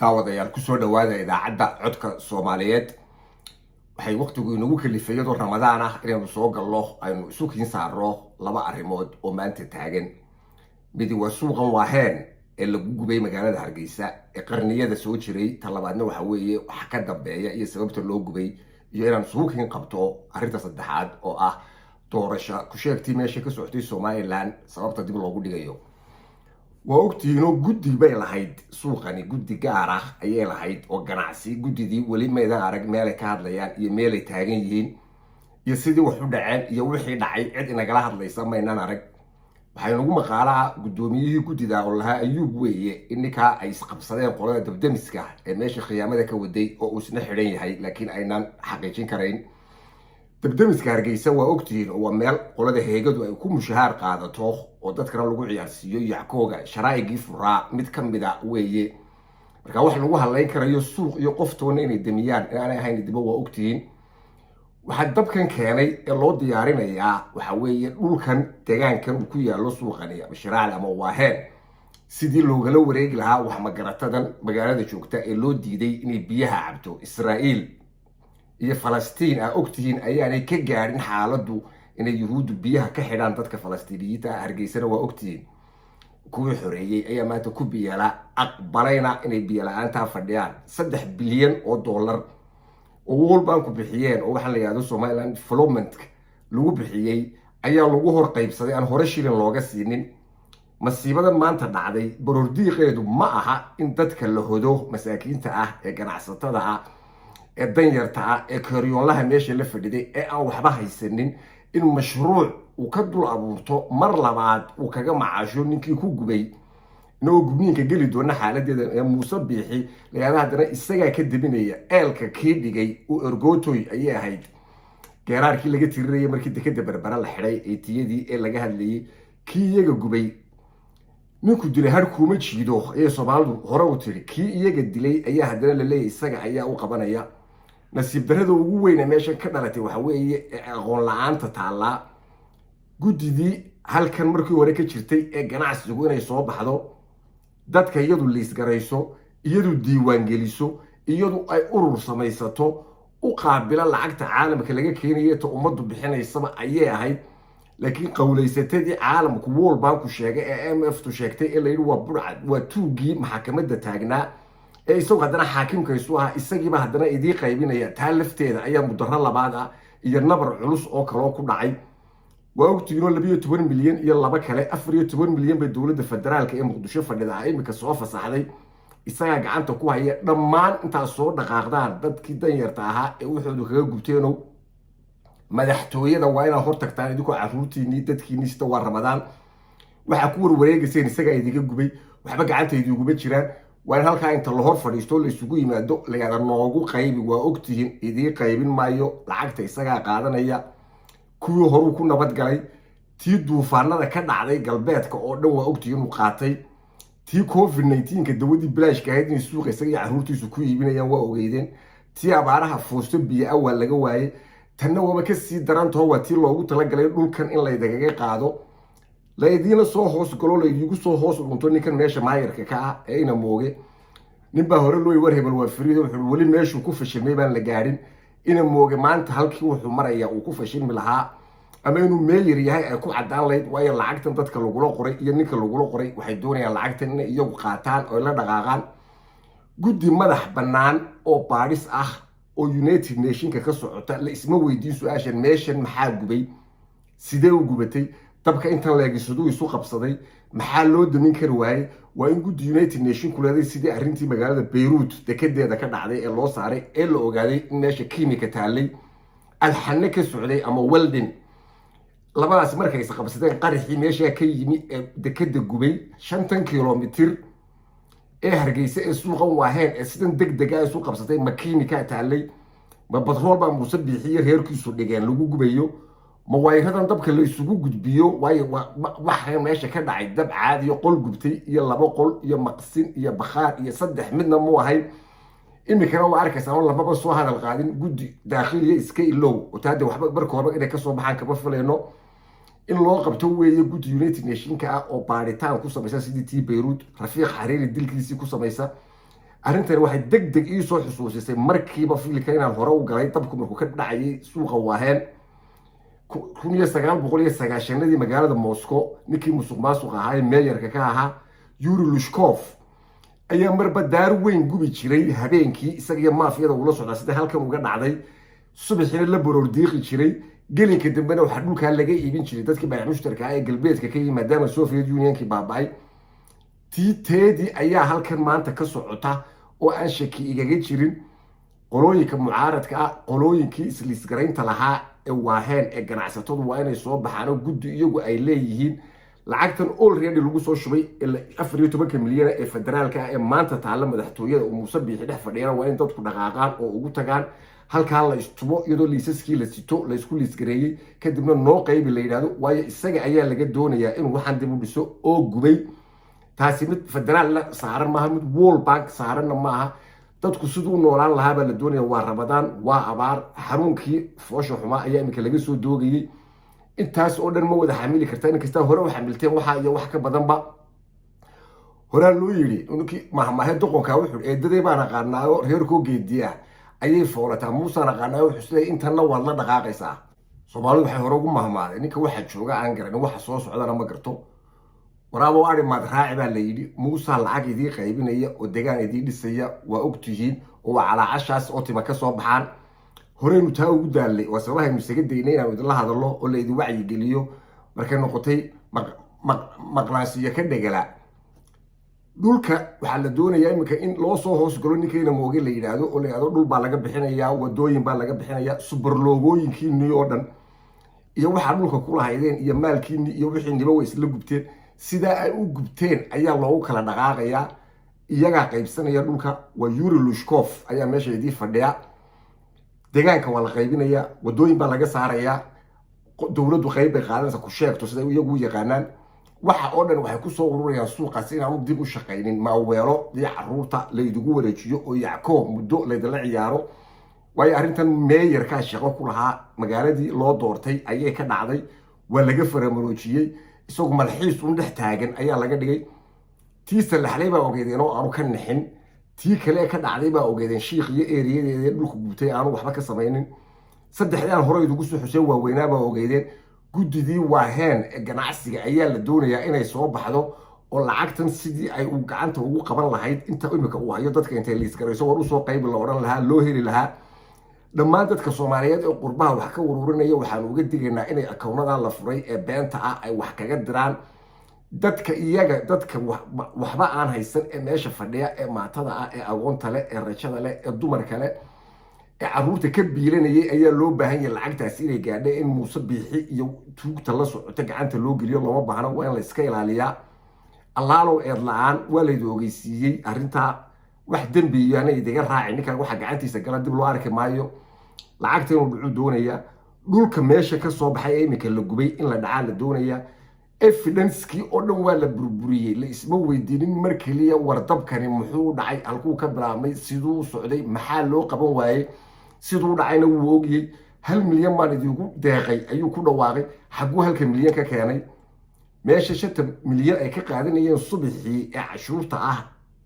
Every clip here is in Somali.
daawadayaal ku soo dhawaada idaacadda codka Soomaaliyeed waxay waqtigu inagu kalifay iyadoo Ramadaan ah inaynu soo galno aynu isu kiin saarno laba arrimood oo maanta taagan midi waa suuqan waaheen ee lagu gubay magaalada Hargeysa ee qarniyada soo jiray talabaadna waxa weeye wax ka dambeeya iyo sababta loo gubay iyo inaan suuqin qabto arrinta saddexaad oo ah doorasho ku sheegtay meesha ka socotay Somaliland sababta dib loogu dhigayo وقتينو جودي بيلهيد سوقني جودي جارة أيلهيد وجناعسي جودي دي ولي ما إذا عرق مالك هذا يعني يميل تاجين يصير وحده عن يوحي دعي عد إن جلاه الله يسمى إن أنا رك بحينو مقالة قدومي جودي ده والله أيوب ويه إنك أيس قبصة قرية تبدمسكه ماشي خيامة ذاك ودي أو سنحرين هاي لكن أينان حقيقين كرين تبدمسكه Hargeysa waa ogtiin oo meel qolada heegadu ay ku mushaar qaadato oo dadka lagu ciyaarsiiyo yacooga sharaa'igi furaa mid kamida weeye marka wax lagu haleyn karayo suuq iyo qoftoona inay damiyaan aanay ahayn dib waa ogtiin waxa dabkan keenay ee loo diyaarinayaa waxa weeye dhulkan deegaankan uu ku yaalo suuqani ama sharaal ama waaheen sidii loogala wareegi lahaa wax magaratadan magaalada joogta ee loo diiday inay biyaha cabto Israa'iil iyo Falastiin ogtihiin ayaanay ka gaarin xaaladdu inay Yuhuuddu biyaha ka xidhaan dadka Falastiiniyiinta Hargeysana waa ogtihiin kuwii xoreeyay ayaa maanta ku biyala aqbalayna inay biyo la'aanta fadhiyaan 3 bilyan oo dollar oo World Bank ku bixiyeen oo waxa la yiraahdo Somaliland Development lagu bixiyay ayaa lagu hor qaybsaday aan hore shilin looga siinin masiibada maanta dhacday barordiiqeedu ma aha in dadka la hodo masaakiinta ah ee ganacsatada ah ee danyarta ee koryoolaha meesha la fadhiday ee aan waxba haysanin in mashruuc uu ka dul abuurto mar labaad uu kaga macaasho ninkii ku gubay noo gubniinka gali doona xaaladeeda ee Muuse Biixi leeyahay hadana isaga ka dibinaya eelka kii dhigay uu ergootoy ayay ahayd geeraarkii laga tirirayay markii dekada Berbera la xiray ee tiyadii ee laga hadlayay kii iyaga gubay ninku dilay har kuma jiido ee Soomaalidu hore u tiri kii iyaga dilay ayaa hadana la leeyahay isaga ayaa u qabanaya nasiib darrada ugu weyn ee meesha ka dhalatay waxa weeye aqoon la'aanta taala gudidii halkan markii hore ka jirtay ee ganacsigu inay soo baxdo dadka iyadu liis garayso iyadu diiwaan geliso iyadu ay urur samaysato u qaabila lacagta caalamka laga keenayo ta umadu bixinaysaba ayay ahayd laakiin qowleysatadii caalamku World Bank ku sheegay ee IMF tu sheegtay ee la yiri waa burcad waa tuugii maxkamadda taagnaa ee isagoo hadana xaakimkaysu ah isagiiba hadana idii qaybinaya taa lafteeda ayaa mudarro labaad ah iyo nabar culus oo kale ku dhacay waa ogtiino 12 milyan iyo laba kale 14 milyan bay dawladda federaalka ee Muqdisho fadhida imika soo fasaxday isaga gacanta ku haya dhammaan inta soo dhaqaaqdaan dadkii danyarta ahaa ee wuxuu kaga gubteeno madaxtooyada waa inay hor tagtaan idinku caruurtiini dadkiini sida waa Ramadaan waxa ku warwareegayseen isaga idiga gubay waxba gacanta idigu gubay jiraan waan halka inta la hor fadhiisto la isugu yimaado laga noogu qaybi waa ogtihiin idii qaybin maayo lacagta isaga qaadanaya kuwii hore ku nabad galay tii duufaanada ka dhacday galbeedka oo dhan waa ogtihiin uu qaatay tii COVID-19 ka dawadii bilaash ka ahayd in suuqa isaga caruurtiisu ku iibinayaan waa ogeydeen tii abaaraha foosto biyo awal laga waayay tanna waba ka sii daranto waa tii loogu tala galay dhulkan in la idagaga qaado la idina soo hoos galo la idigu soo hoos dhunto ninkan meesha maayirka ka ah ee ina mooge ninba hore loo war hebel waa firiido wuxuu wali meeshu ku fashilmay baan la gaarin ina mooge maanta halkii wuxuu maraya uu ku fashilmi lahaa ama inuu meeyir yahay ay ku cadaan lahayd waayo lacagtan dadka lagula qoray iyo ninka lagula qoray waxay doonayaan lacagtan inay iyagu qaataan oo la dhaqaaqaan guddi madax bannaan oo baadhis ah oo United Nations ka socota la isma weydiin su'aashan meeshan maxaa gubay sidee u gubatay dabka inta la eegisadu isu qabsaday maxaa loo damin kar waayay waa in guddi United Nations kuleeday sidii arrintii magaalada Beirut dekedeeda ka dhacday ee loo saaray ee la ogaaday in meesha kiimika taalay alxanne ka socday ama welding labadaas markay is qabsadeen qarixii meesha ka yimi ee dekeda gubay 50 kilomitir ee Hargeysa ee suuqan waaheen ee sidan degdeg ah isu qabsatay ma kiimika taalay ma batrool baa Muuse Biixi reerkiisu dhigeen lagu gubayo ma wayradan dabka la isugu gudbiyo waayo waxa meesha ka dhacay dab caadi iyo qol gubtay iyo laba qol iyo maqsin iyo bakhaar iyo saddex midna mu ahay imikana waa arkaysaa lababa soo hadal qaadin guddi daakhiliye iska ilow oo taade waxba barka hore inay ka soo baxaan kaba filayno in loo qabto weeye guddi United Nations ka ah oo baaritaan ku samaysa sidii tii Beirut Rafiiq Xariiri dilkiisii ku samaysa arrintani waxay degdeg ii soo xusuusisay markiiba filika inaan hore u galay dabku markuu ka dhacayay suuqa Waaheen 1990 magaalada Moscow ninkii musuq maasuq ahaa ee meeyarka ka ahaa Yuri Lushkov ayaa marba daar weyn gubi jiray habeenkii isaga maafiyada ula socda sida halkan uga dhacday subaxina la baroor diiqi jiray gelinka dambena waxa dhulka laga iibin jiray dadkii baayac mushtarka ah ee galbeedka ka yimid maadaama Soviet Unionki baabay teedii ayaa halkan maanta ka socota oo aan shaki igaga jirin qolooyinka mucaaradka ah qolooyinkii isliis garaynta lahaa ee Waaheen ee ganacsatadu waa inay soo baxaan oo guddi iyagu ay leeyihiin lacagtan already lagu soo shubay 14 milyan ee federaalka ee maanta taala madaxtooyada oo Muuse Biixi dhex fadhiyana waa in dadku dhaqaaqaan oo ugu tagaan halka la istubo iyadoo liisaskii la sito la isku liis gareeyay kadibna noo qaybi la yiraahdo waayo isaga ayaa laga doonayaa inuu waxaan dib u dhiso oo gubay taasi mid federaal la saaran maaha mid World Bank saaranna maaha dadku sidoo noolaan lahaa baa la doonayaa waa Ramadaan waa abaar xaruunkii foosho xuma ayaa imika laga soo doogayay intaas oo dhan ma wada xamili kartaa in kasta hore waxa xamilteen waxa iyo wax ka badan ba hore loo yiri unkii mahmahe doqonka wuxuu eedaday baan aqaanaayo reerkoo geediya ayay foolata Muuse aqaanaayo xusay intana wad la dhaqaaqaysaa Soomaalidu waxay hore ugu mahmaadeen ninka waxa jooga aan garan waxa soo socdana ma garto waraabo ari maad raaci baa la yiri Muuse lacag idii qaybinaya oo deegaan idii dhisaya waa ogtihiin oo cala cashaas oo tima ka soo baxaan horeynu taa ugu daalay waa sababaha misaga deynay inaan idin la hadalno oo la idin wacyi geliyo markay noqotay maqlaasiya ka dhagala dhulka waxa la doonayaa imika in loo soo hoos galo ninkeena mooge la yiraahdo oo la yiraahdo dhul baa laga bixinayaa wadooyin baa laga bixinayaa super logooyinkiinii oo dhan iyo waxa dhulka ku lahaydeen iyo maalkiinii iyo wixii niba way isla gubteen sida ay u gubteen ayaa loogu kala dhaqaaqayaa iyaga qaybsanaya dhulka waa Yuri Lushkov ayaa meesha idii fadhiya deegaanka waa la qaybinaya wadooyin baa laga saaraya dawladdu qayb ay qaadanaysa ku sheegto sida iyagu yaqaanaan waxa oo dhan waxay ku soo ururayaan suuqaas in aan dib u shaqeynin ma weelo iyo caruurta la idigu wareejiyo oo yacko muddo la idin ciyaaro way arintan meeyarka shaqo ku lahaa magaaladii loo doortay ayay ka dhacday waa laga faramarojiyay isagu malxiis u dhex taagan ayaa laga dhigay tiisa laxlay baa ogeedeen oo aanu ka nixin tii kale ka dhacday baa ogeedeen shiikh iyo eeriyadeeda dhulku gubtay aanu waxba ka sameeynin saddexdaan hore idigu soo xuseen waaweynaa baa ogeedeen guddidii Waaheen ee ganacsiga ayaa la doonayaa inay soo baxdo oo lacagtan sidii ay u gacanta ugu qaban lahayd inta imika uu hayo dadka intay liis garayso war u soo qayb la oran lahaa loo heli lahaa dhammaan dadka Soomaaliyeed ee qurbaha wax ka ururinaya waxaan uga digaynaa inay akoonadan la furay ee beenta ah ay wax kaga diraan dadka iyaga dadka waxba aan haysan ee meesha fadhiya ee maatada ah ee agoonta leh ee rajada leh ee dumarka leh ee caruurta ka biilanayay ayaa loo baahan yahay lacagtaas inay gaadho in Muuse Biixi iyo tuugta la socota gacanta loo geliyo lama baahna waa in la iska ilaaliyaa allaalo eed la'aan waa la ogeysiiyay arinta wax dambi yaana idiga raacay ninka waxa gacantiisa gala dib loo arki maayo lacagta inuu dhucu doonaya dhulka meesha ka soo baxay imika la gubay in la dhacaa la doonaya evidence-kii oo dhan waa la burburiyay la isma weydiinin mar kaliya wardabkani muxuu dhacay halkuu ka bilaabmay siduu socday maxaa loo qaban waayay siduu dhacayna wuu ogiyay 1 milyan baan idigu deeqay ayuu ku dhawaaqay xaguu 1 milyan ka keenay meesha 5 milyan ay ka qaadanayeen subaxii ee cashuurta ah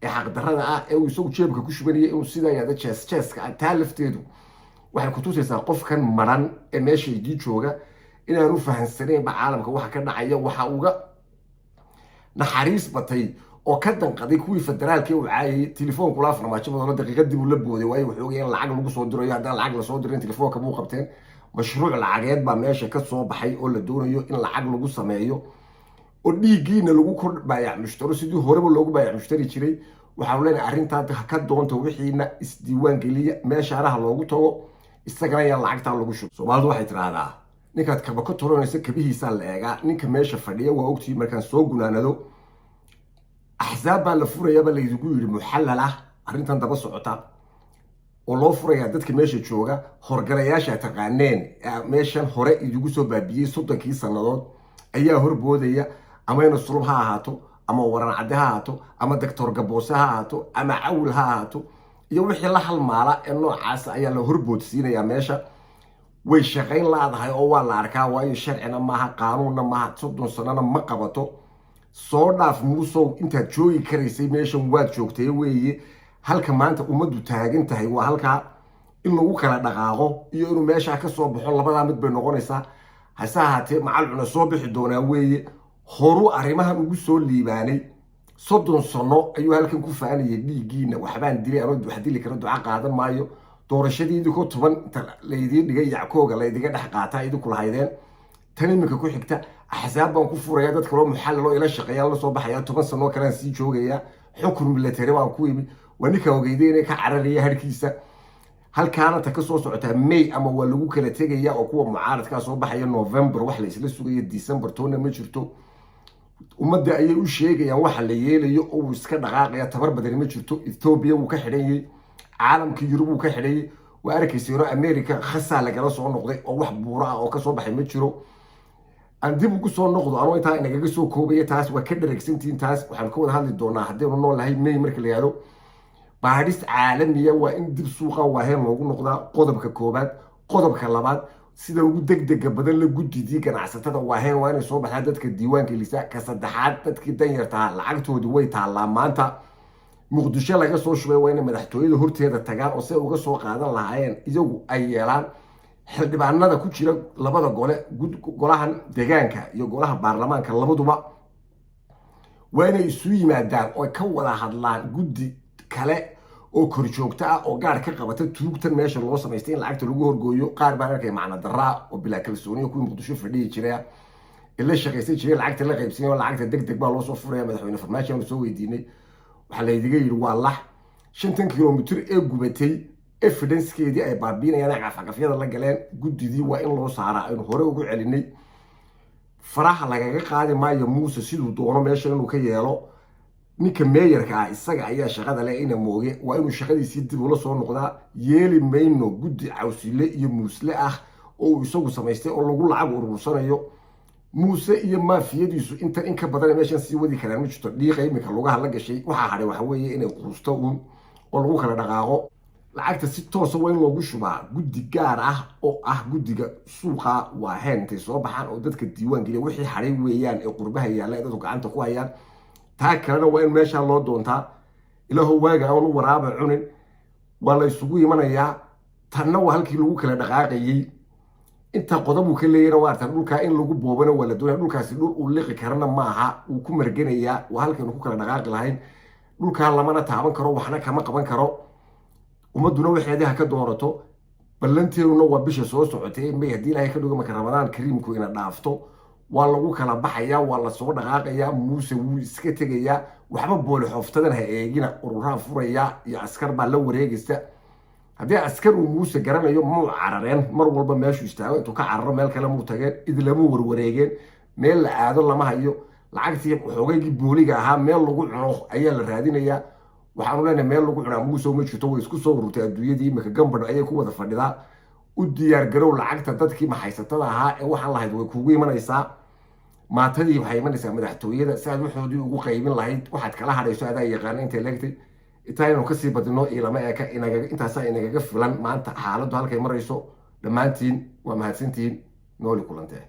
ee xaq darrada ah ee uu soo jeebka ku shubanayay inuu sida yaada jeeska taalifteedu waxay ku tusaysaa qofkan maran ee meesha idii jooga inaan u fahansaneen caalamka waxa ka dhacaya waxa uga naxariis batay oo ka danqaday kuwii federaalka uu caayay telefoonku la farmaajo badan daqiiqad dib u la booday waayo wuxuu ogayay lacag lagu soo dirayo haddana lacag la soo dirin telefoonka buu qabteen mashruuc lacageed baa meesha ka soo baxay oo la doonayo in lacag lagu sameeyo oo dhiigiina lagu kor baayac mushtari sidii horeba loogu baayac mushtari jiray waxa uu leenahay arrintaada ka doonto wixiina isdiiwaan geliya meesha araha loogu tago isagana ayaa lacagta lagu shubo Soomaalidu waxay tiraahdaa ninkaad kaba ka toronaysa kabihiisa la eega ninka meesha fadhiya waa ogtii markaan soo gunaanado axsaab baa la furaya baa la idigu yiri muxallal ah arrintan daba socota oo loo furaya dadka meesha jooga horgalayaasha taqaaneen meeshan hore idigu soo baabiyay 30 sanadood ayaa horboodaya ama inuu sulub ha ahaato ama waran cadde ha ahaato ama doctor Gaboose ha ahaato ama Cawil ha ahaato iyo wixii la halmaala ee noocaas ayaa la horboodsiinaya meesha way shaqayn laadahay oo waa la arkaa waayo sharcina maaha qaanuunna maaha 30 sanana ma qabato soo dhaaf Muusow intaad joogi karaysay meeshan waad joogtay weeye halka maanta ummaddu taagan tahay waa halkaa in lagu kala dhaqaaqo iyo inuu meeshaa ka soo baxo labadaa mid bay noqonaysaa. hase ahaatee macalcuna soo bixi doonaa weeye. horu arrimahan ugu soo liibaanay 30 sano ayuu halkan ku faanayay dhiiggiina waxbaan dilay ama wax dili kara duca qaadan maayo. doorashadii idinku 10 inta laydiin dhigay yackooga laydiga dhex qaataa idinku lahaydeen tan iminka ku xigta axsaab baan ku furaya dad kale oo muxallil oo ila shaqeeya la soo baxaya 10 sano kale sii joogaya xukun military baan ku yimi wanika ogeydeen ka cararaya harkiisa halkaana ta ka soo socota May ama waa lagu kala tegaya oo kuwa mucaaradka soo baxaya November wax la isla sugayo December toona ma jirto. ummadda ayay u sheegayaan waxa la yeelayo oo iska dhaqaaqaya tabar badan ma jirto. Ethiopia wuu ka xidhayay caalamka Yurub wuu ka xidhayay waa arkaysiino America khasa lagala soo noqday oo wax buura oo ka soo baxay ma jiro. aan dib ugu soo noqdo anoo inta inaga soo koobaya taas waa ka dheregsantiin taas waxaan ka wada hadli doonaa haddii nool lahay May markii la yaalo baadhis caalamiya waa in dib suuqa waaheen loogu noqdaa qodobka koobaad. qodobka labaad sida ugu degdega badan la gudidii ganacsatada waaheen waa inay soo baxaan dadka diiwaanka lisa ka saddexaad dadkii danyarta lacagtoodu way taalaa maanta muqdisho laga soo shubay waa inay madaxtooyada horteeda tagaan oo si uga soo qaadan lahaayeen iyagu ay yeelaan xildhibaanada ku jira labada gole golahan deegaanka iyo golaha baarlamaanka labaduba waa inay isu yimaadaan oo ka wada hadlaan guddi kale oo korjoogta ah oo gaar ka qabata tuugtan meesha loo samaystay in lacagta lagu horgooyo. qaar baan arkay macna daraa oo bilaa kalsooniyo ku muqdisho fadhiyi jiray ila shaqeysay jiray lacagta la qaybsanay oo lacagta degdeg baa loo soo furaya madaxweyne farmaajo aan soo weydiinay waxa la idiga yiri waa lax 50 kilomitir ee gubatay evidence-keedii ay baabiinayaan cafaqafyada la galeen guddidii waa in loo saaraa aynu hore ugu celinay. faraha lagaga qaadi maayo Muuse siduu doono meesha inuu ka yeelo. ninka meeyarka ah isaga ayaa shaqada leh ina mooge waa inuu shaqadiisii dib ula soo noqdaa. yeeli mayno guddi cawsile iyo muusle ah oo isagu samaystay oo lagu lacag urursanayo. muuse iyo maafiyadiisu inta in ka badan meeshan sii wadi karaan ma jirto. dhiiqa imika lugaha la gashay waxa hadhay waxa weeye inay quusto oo lagu kala dhaqaaqo. lacagta si toos ah waa in loogu shubaa guddi gaar ah oo ah guddiga suuqa waaheen intay soo baxaan oo dadka diiwaan geliya wixii hadhay weeyaan ee qurbaha yaalla ee dadku gacanta ku hayaan. taa kalena waa in meesha loo doontaa ilaahu waaga aan u waraaba cunin waa la isugu imanayaa. tanna waa halkii lagu kala dhaqaaqayay inta qodob uu ka leeyana waa tan dhulka in lagu boobana waa la doonaa. dhulkaasi dhul uu liqi karana ma aha uu ku marganayaa waa halkii ku kala dhaqaaqi lahayn. dhulka lamana taaban karo waxna kama qaban karo. ummaduna waxeedaha ka doorato ballanteeduna waa bisha soo socotay May haddii Ilaahay ka dhigo marka Ramadaan kariimku ina dhaafto waa lagu kala baxayaa waa la soo dhaqaaqayaa. Muuse wuu iska tegayaa waxba booli xoftadan ha eegina ururaha furaya iyo askar baa la wareegaysa. haddii askar uu Muuse garanayo muu carareen mar walba meeshu istaago intuu ka cararo meel kale muu tageen idlama warwareegeen meel la aado lama hayo. lacagtii xoogaygi booliga ahaa meel lagu cuno ayaa la raadinayaa. waxaanu leenahay meel lagu cunaa Muuse ma jirto way isku soo ururtay adduunyadii imika gambadh ayay ku wada fadhidaa. u diyaar garow lacagta dadkii maxaysatada ahaa ee waxaan lahayd way kugu imanaysaa. maatadii waxay imanaysaa madaxtooyada si aad waxoodii ugu qaybin lahayd waxaad kala hadhayso adaa yaqaana intay leegtay intaaynu kasii badino ilama eeka intaasaa inagaga filan maanta xaaladdu halkay marayso. dhammaantiin waa mahadsantihiin nooli kulantee.